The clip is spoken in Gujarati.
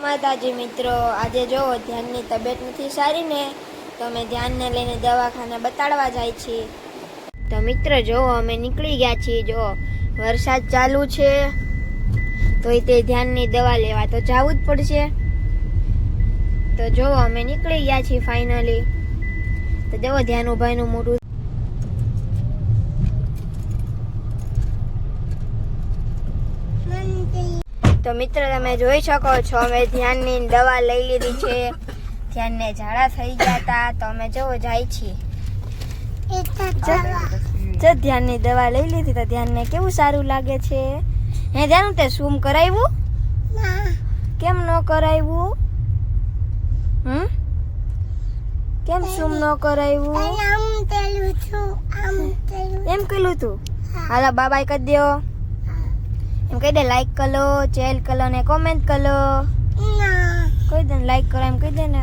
માતાજી મિત્રો, આજે જો ધ્યાનની તબિયત નથી સારી ને તો અમે ધ્યાનને લઈને દવાખાને બતાડવા જાય છીએ. તો મિત્ર જો અમે નીકળી ગયા છીએ. જો વરસાદ ચાલુ છે તો તે ધ્યાનની દવા લેવા તો જવું જ પડશે. તો જો અમે નીકળી ગયા છીએ ફાઇનલી. તો જો ધ્યાનુભાઈનું મોઢું. તો મિત્ર તમે જોઈ શકો છો અમે ધ્યાનની દવા લઈ લીધી છે. ધ્યાનને ઝાડા થઈ ગયા હતા તો અમે જો જાય છીએ. ધ્યાનની દવા લઈ લીધી તો ધ્યાનને કેવું સારું લાગે છે. હે ધ્યાન તે સૂમ કરાવ્યું? કેમ ન કરાવ્યું? કેમ સૂમ ન કરાવ્યું? એમ કહેલું તું? હાલો બાય કરી દો. એમ કહી દે લાઈક કરો, શેર કરો ને કોમેન્ટ કરો. કહી દે લાઈક કરો એમ કહી દે ને.